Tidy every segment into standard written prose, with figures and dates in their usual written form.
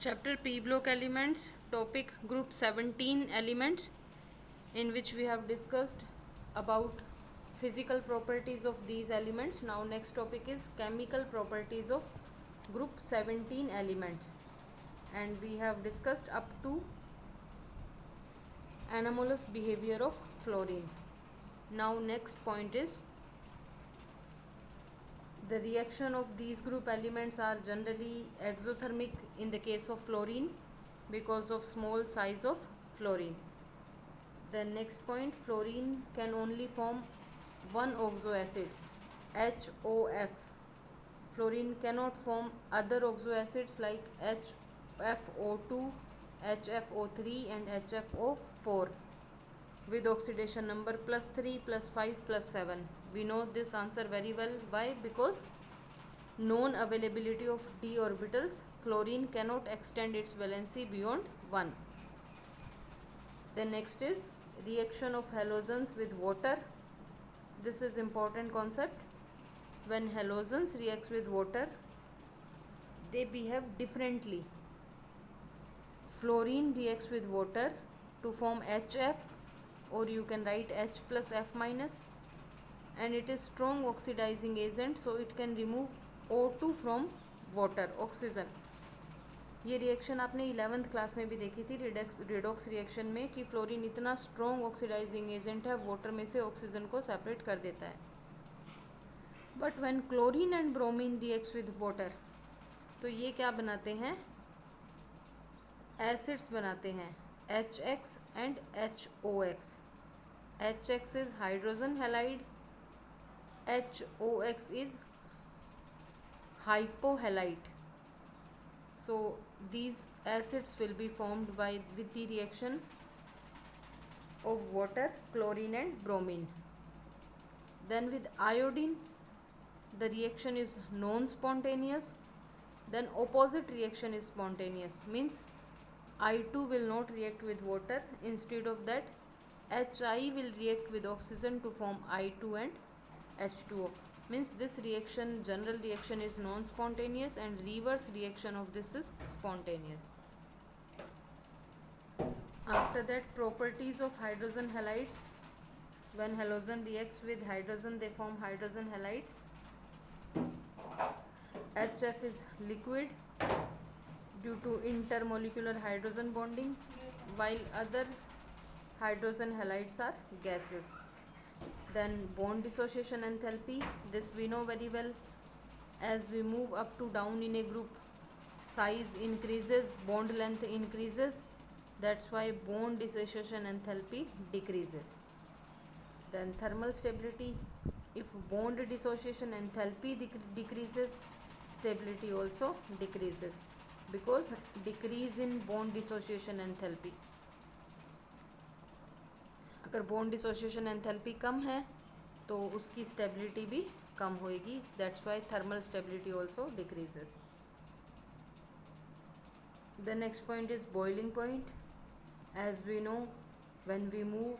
Chapter P block elements, topic group 17 elements, in which we have discussed about physical properties of these elements. Now next topic is chemical properties of group 17 elements, and we have discussed up to anomalous behavior of fluorine. Now next point is the reaction of these group elements are generally exothermic in the case of fluorine because of small size of fluorine. The next point, fluorine can only form one oxo acid, HOF. Fluorine cannot form other oxo acids like HFO2, HFO3 and HFO4 with oxidation number +3, +5, +7. We know this answer very well. Why? Because known availability of d orbitals, fluorine cannot extend its valency beyond 1. The next is reaction of halogens with water. This is important concept. When halogens reacts with water, they behave differently. Fluorine reacts with water to form HF, or you can write H plus F minus, and it is strong oxidizing agent, so it can remove O2 from water, oxygen. ये reaction आपने 11th class में भी देखी थी redox reaction में कि fluorine इतना strong oxidising agent है, वाटर में से ऑक्सीजन को सेपरेट कर देता है. But when chlorine and bromine reacts with water, तो ये क्या बनाते हैं? एसिड्स बनाते हैं, HX and HOX. HX is hydrogen halide, HOX is hypohalite. So these acids will be formed with the reaction of water, chlorine and bromine. Then with iodine, the reaction is non-spontaneous. Then opposite reaction is spontaneous, means I2 will not react with water. Instead of that, Hi will react with oxygen to form I2 and H2O. Means this reaction, general reaction is non-spontaneous, and reverse reaction of this is spontaneous. After that, properties of hydrogen halides. When halogen reacts with hydrogen, they form hydrogen halides. HF is liquid due to intermolecular hydrogen bonding, while other hydrogen halides are gases. Then bond dissociation enthalpy, this we know very well. As we move up to down in a group, size increases, bond length increases. That's why bond dissociation enthalpy decreases. Then thermal stability, if bond dissociation enthalpy decreases, stability also decreases, because decrease in bond dissociation enthalpy. अगर bond dissociation enthalpy कम है तो उसकी stability भी कम होएगी. That's why thermal stability also decreases. The next point is boiling point. As we know, when we move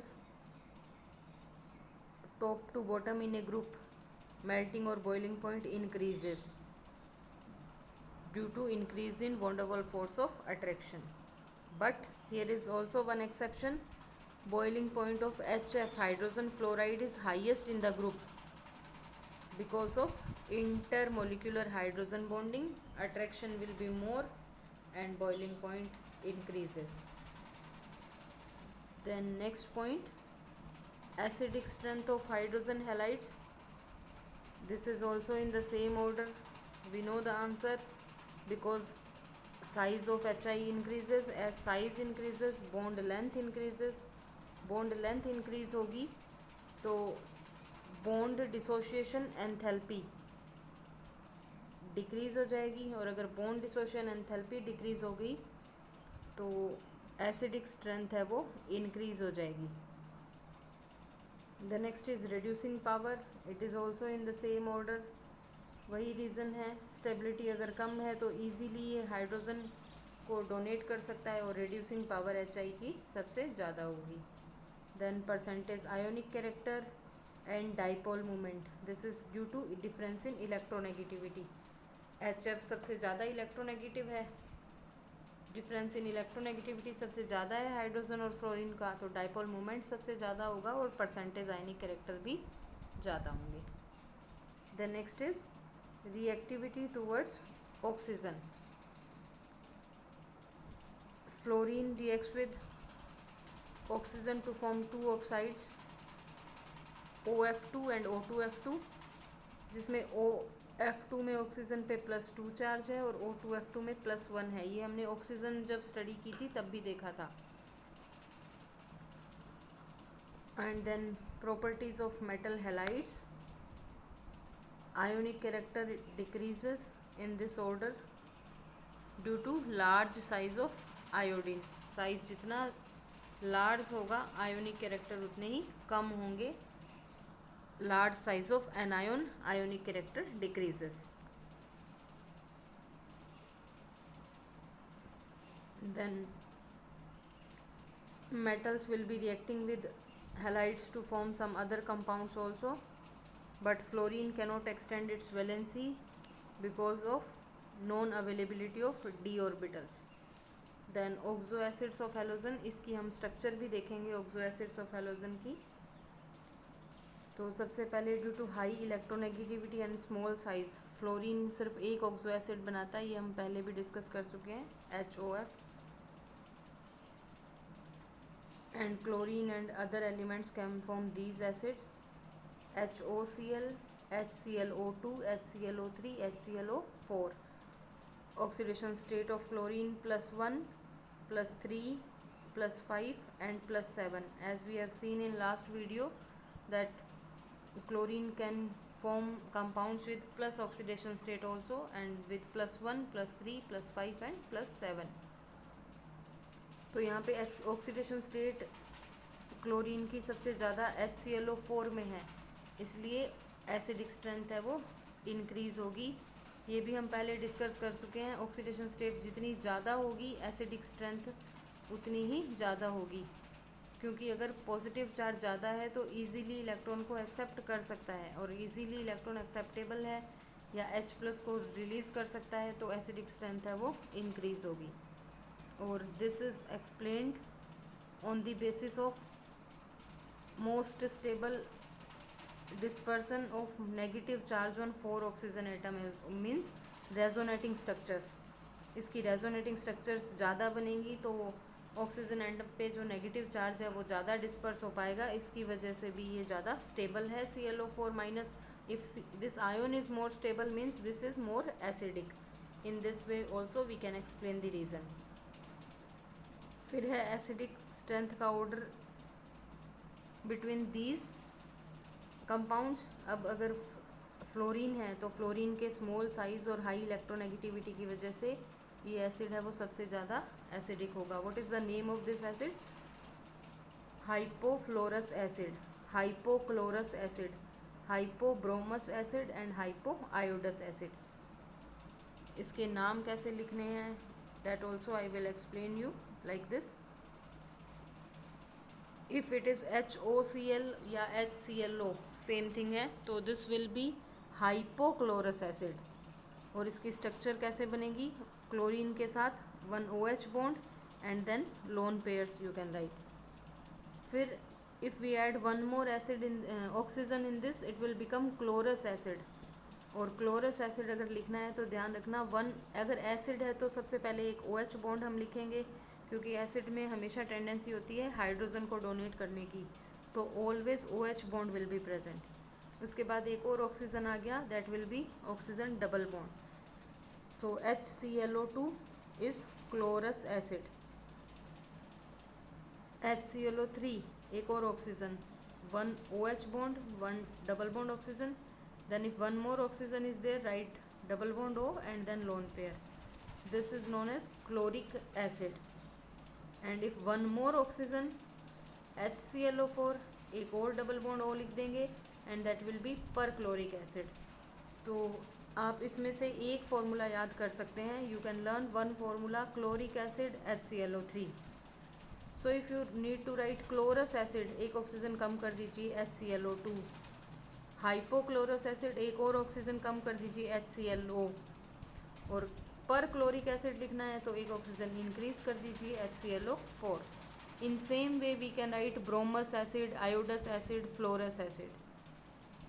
top to bottom in a group, melting or boiling point increases due to increase in van der Waals force of attraction. But here is also one exception. Boiling point of HF, hydrogen fluoride, is highest in the group because of intermolecular hydrogen bonding. Attraction will be more and boiling point increases. Then next point, acidic strength of hydrogen halides. This is also in the same order. We know the answer because size of Hi increases. As size increases, bond length increases. Bond length increase होगी तो bond dissociation enthalpy decrease हो जाएगी, और अगर bond dissociation enthalpy decrease हो गई तो acidic strength है वो इंक्रीज हो जाएगी. The next is reducing power. It is also in the same order. वही रीज़न है, स्टेबिलिटी अगर कम है तो ईजीली ये हाइड्रोजन को डोनेट कर सकता है, और रिड्यूसिंग पावर Hi की सबसे ज़्यादा होगी. Then percentage ionic character and dipole moment. This is due to difference in electronegativity. HF सबसे ज़्यादा इलेक्ट्रोनेगेटिव है, डिफरेंस इन इलेक्ट्रोनेगेटिविटी सबसे ज़्यादा है हाइड्रोजन और फ्लोरीन का, तो डाइपोल मोमेंट सबसे ज़्यादा होगा और परसेंटेज आयनिक कैरेक्टर भी ज़्यादा होंगे. The next is reactivity towards oxygen. Fluorine reacts with oxygen to form two oxides OF2 and O2F2, जिसमें OF2 में ऑक्सीजन पे +2 चार्ज है और O2F2 में +1 है. ये हमने ऑक्सीजन जब स्टडी की थी तब भी देखा था. And then properties of metal halides. Ionic character decreases in this order due to large size of iodine. Size जितना लार्ज होगा आयोनिक कैरेक्टर उतने ही कम होंगे. Large size of anion ionic character decreases. Then metals will be reacting with halides to form some other compounds also, but fluorine cannot extend its valency because of non availability of d orbitals. Then oxo acids of halogen, इसकी हम structure भी देखेंगे oxo acids of halogen की. तो सबसे पहले due to high electronegativity and small size, fluorine सिर्फ एक ऑक्सो एसिड बनाता है, ये हम पहले भी डिस्कस कर चुके हैं, HOF. And chlorine and other elements can form these acids, HOCl, HClO2, HClO3, HClO4. Oxidation state of chlorine +1, +3, +5 and +7. As we have seen in last video that chlorine can form compounds with plus oxidation state also, and with +1, +3, +5 and +7. तो यहाँ पे oxidation state chlorine की सबसे ज़्यादा HClO4 में है, इसलिए acidic strength है वो इंक्रीज़ होगी. ये भी हम पहले डिस्कस कर चुके हैं. ऑक्सीडेशन स्टेट जितनी ज़्यादा होगी एसिडिक स्ट्रेंथ उतनी ही ज़्यादा होगी, क्योंकि अगर पॉजिटिव चार्ज ज़्यादा है तो इजीली इलेक्ट्रॉन को एक्सेप्ट कर सकता है, और इजीली इलेक्ट्रॉन एक्सेप्टेबल है या H+ को रिलीज़ कर सकता है, तो एसिडिक स्ट्रेंथ है वो इंक्रीज़ होगी. और this is explained on the basis of most stable dispersion of negative charge on 4 oxygen atom means resonating structures. इसकी resonating structures ज़्यादा बनेंगी तो ऑक्सीजन एटम पे जो नेगेटिव चार्ज है वो ज़्यादा डिस्पर्स हो पाएगा, इसकी वजह से भी ये ज़्यादा स्टेबल है. ClO4-. If this ion is more stable means this is more acidic. In this way also we can explain the reason. फिर है एसिडिक स्ट्रेंथ का ऑर्डर बिटवीन दीज कंपाउंड्स. अब अगर फ्लोरीन है तो फ्लोरीन के स्मॉल साइज़ और high electronegativity की वजह से ये एसिड है वो सबसे ज़्यादा एसिडिक होगा. What is the name of this acid? Hypofluorous acid, hypochlorous acid, hypobromous acid and hypoiodous acid. इसके नाम कैसे लिखने हैं that also I will explain you like this. If it is HOCl या HClO सेम थिंग है, तो this will be hypochlorous acid. और इसकी स्ट्रक्चर कैसे बनेगी? क्लोरीन के साथ 1 OH bond and then lone pairs you can write. फिर if we add 1 more acid in oxygen in this it will become chlorous acid. और क्लोरस एसिड अगर लिखना है तो ध्यान रखना 1 अगर एसिड है तो सबसे पहले एक OH बॉन्ड हम लिखेंगे, क्योंकि एसिड में हमेशा टेंडेंसी होती है हाइड्रोजन को डोनेट करने की, तो always OH bond will be present. उसके बाद एक और ऑक्सीजन आ गया, that will be oxygen double bond. So HClO2 is chlorous acid. HClO3 एक और oxygen, 1 OH bond 1 double bond oxygen. Then if 1 more oxygen is there right double bond O and then lone pair. This is known as chloric acid. And if 1 more oxygen HClO4 एक और double bond O लिख देंगे and that will B perchloric acid. तो आप इसमें से एक formula याद कर सकते हैं. You can learn 1 formula chloric acid HClO3. So if you need to write chlorous acid, एक ऑक्सीजन कम कर दीजिए HClO2. हाइपोक्लोरस एसिड एक और ऑक्सीजन कम कर दीजिए HClO. और पर क्लोरिक एसिड लिखना है तो एक ऑक्सीजन इंक्रीज कर दीजिए HClO4। In same way we can write bromous acid, iodous acid, fluorous acid.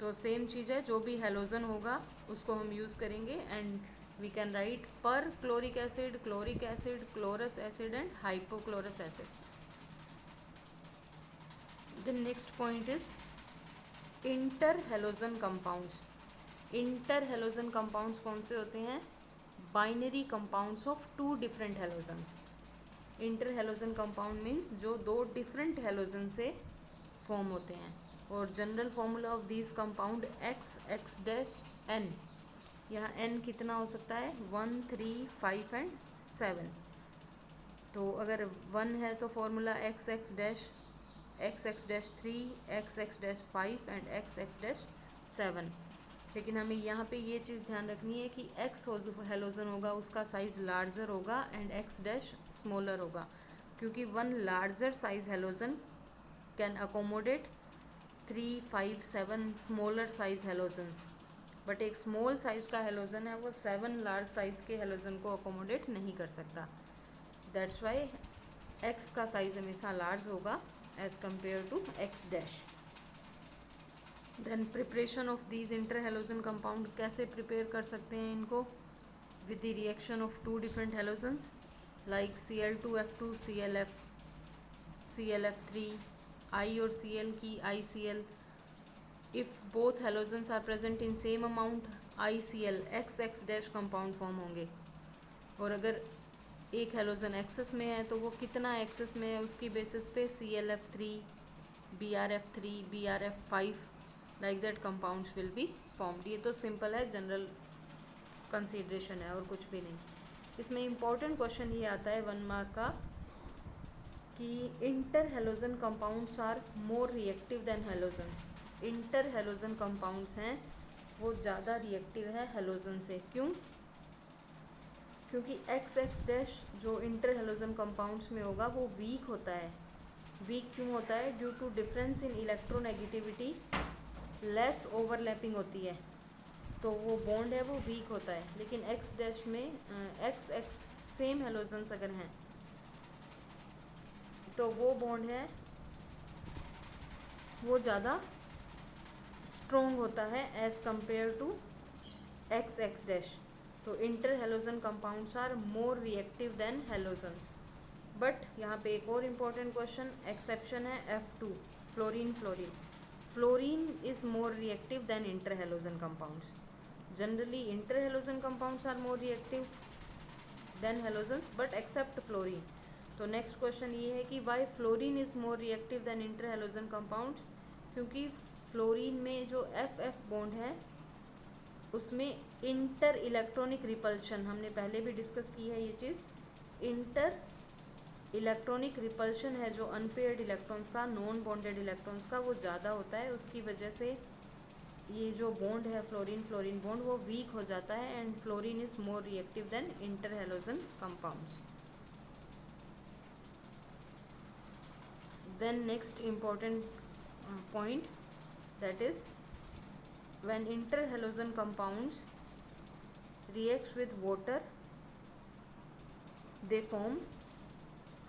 तो सेम चीज़ है, जो भी हेलोजन होगा उसको हम यूज़ करेंगे and we can write perchloric acid, chlorous acid and hypochlorous acid. The next point is inter halogen compounds. Inter halogen compounds कौन से होते हैं? Binary compounds of two different halogens. Inter halogen compound means जो दो different halogen से form होते हैं। और general formula of this compound XX-N। यहाँ N कितना हो सकता है? 1, 3, 5 एंड 7। तो अगर 1 है तो formula XX-3, XX-5 and XX-7। लेकिन हमें यहाँ पे ये चीज़ ध्यान रखनी है कि X हेलोजन होगा उसका साइज़ लार्जर होगा एंड X- स्मॉलर होगा, क्योंकि 1 larger size halogen can accommodate 3, 5, 7 smaller size halogens, but एक स्मॉल साइज का हेलोजन है वो 7 लार्ज साइज के हेलोजन को अकोमोडेट नहीं कर सकता। दैट्स वाई X का साइज हमेशा लार्ज होगा as compare to X'। Then preparation of these inter halogen compound, कैसे प्रिपेयर कर सकते हैं इनको? With the reaction of two different halogens like Cl2F2 ClF3, I और Cl की ICl। If both halogens are present in same amount ICl XX- compound form होंगे। और अगर एक हेलोजन एक्सेस में है तो वो कितना एक्सेस में है उसकी बेसिस पे ClF3, BrF3, BrF5 like that compounds will be formed. ये तो सिंपल है, जनरल कंसीडरेशन है और कुछ भी नहीं। इसमें इम्पॉर्टेंट क्वेश्चन ये आता है 1 मार्क का कि inter halogen compounds are more reactive than halogens. Inter halogen compounds हैं वो ज़्यादा रिएक्टिव है हेलोजन से। क्यों? क्योंकि XX- जो इंटर हेलोजन कंपाउंड्स में होगा वो वीक होता है। वीक क्यों होता है? Due to difference in electronegativity, less overlapping होती है तो वो बॉन्ड है वो वीक होता है। लेकिन X- में XX सेम हेलोजन्स अगर हैं तो वो बॉन्ड है वो ज़्यादा स्ट्रोंग होता है एज कंपेयर टू XX'। तो inter halogen compounds are more reactive than halogens. But यहाँ पे एक और इम्पॉर्टेंट क्वेश्चन एक्सेप्शन है F2 fluorine. Fluorine is more reactive than inter halogen compounds. Generally inter halogen compounds are more reactive than halogens but except fluorine. तो next question ये है कि why fluorine is more reactive than inter halogen compounds? क्योंकि fluorine में जो FF bond है उसमें inter electronic repulsion, हमने पहले भी डिस्कस की है ये चीज़, इंटर इलेक्ट्रॉनिक रिपल्शन है जो अनपेयर्ड इलेक्ट्रॉन्स का, नॉन बॉन्डेड इलेक्ट्रॉन्स का, वो ज़्यादा होता है। उसकी वजह से ये जो बॉन्ड है फ्लोरीन बॉन्ड वो वीक हो जाता है and fluorine is more reactive than inter halogen compounds. Then next important point that is when interhalogen compounds reacts with water they form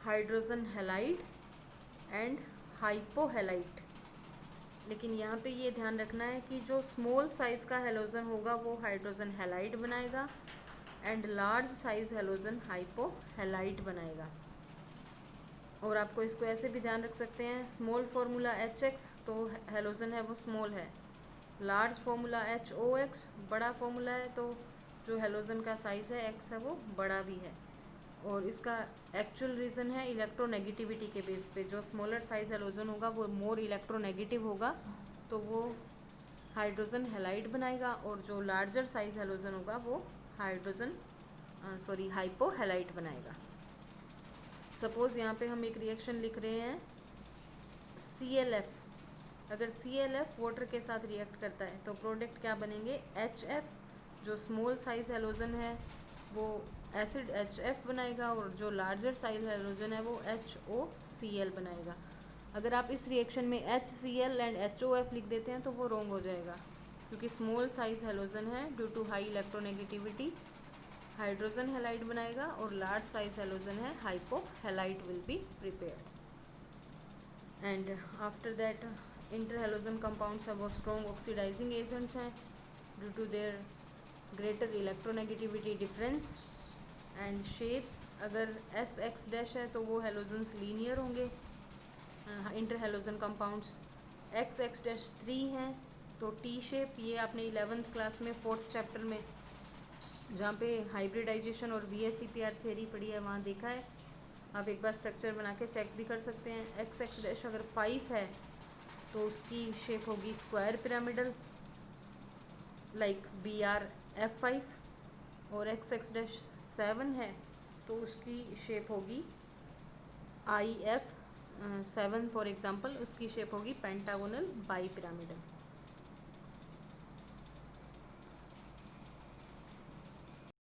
hydrogen halide and hypohalite। लेकिन यहाँ पे ये ध्यान रखना है कि जो स्मॉल साइज़ का हेलोजन होगा वो हाइड्रोजन हैलाइड बनाएगा एंड लार्ज साइज हेलोजन हाइपोहैलाइट बनाएगा। और आपको इसको ऐसे भी ध्यान रख सकते हैं, स्मॉल फार्मूला HX तो हेलोजन है वो स्मॉल है, लार्ज फार्मूला HOX बड़ा फार्मूला है तो जो हेलोजन का साइज़ है X है वो बड़ा भी है। और इसका एक्चुअल रीज़न है इलेक्ट्रोनेगेटिविटी के बेस पे, जो स्मॉलर साइज हेलोजन होगा वो मोर इलेक्ट्रोनेगेटिव होगा तो वो हाइड्रोजन हैलाइड बनाएगा और जो लार्जर साइज हेलोजन होगा वो हाइपोहैलाइट बनाएगा। सपोज़ यहाँ पे हम एक रिएक्शन लिख रहे हैं ClF। अगर ClF वाटर के साथ रिएक्ट करता है तो प्रोडक्ट क्या बनेंगे? HF। जो स्मॉल साइज हेलोजन है वो एसिड HF बनाएगा और जो लार्जर साइज हेलोजन है वो HOCl बनाएगा। अगर आप इस रिएक्शन में HCl एंड HOF लिख देते हैं तो वो रॉन्ग हो जाएगा, क्योंकि स्मॉल साइज हेलोजन है due to high electronegativity hydrogen halide बनाएगा और लार्ज साइज हैलोजन है hypo halide will be prepared. And after that inter halogen compounds है वो स्ट्रॉन्ग ऑक्सीडाइजिंग एजेंट्स हैं due to their greater electronegativity difference. And shapes, अगर S X dash है तो वो हैलोजन्स लीनियर होंगे inter halogen compounds. X X dash 3 हैं तो टी शेप. ये आपने 11th क्लास में 4th चैप्टर में जहाँ पे हाइब्रिडाइजेशन और VSEPR थ्योरी पढ़ी है वहाँ देखा है. आप एक बार स्ट्रक्चर बना के चेक भी कर सकते हैं. एक्स एक्स डैश अगर 5 है तो उसकी शेप होगी स्क्वायर पिरामिडल लाइक BRF5. और एक्स एक्स डैश 7 है तो उसकी शेप होगी IF7 फॉर एग्जांपल. उसकी शेप होगी पेंटागोनल बाई पिरामिडल.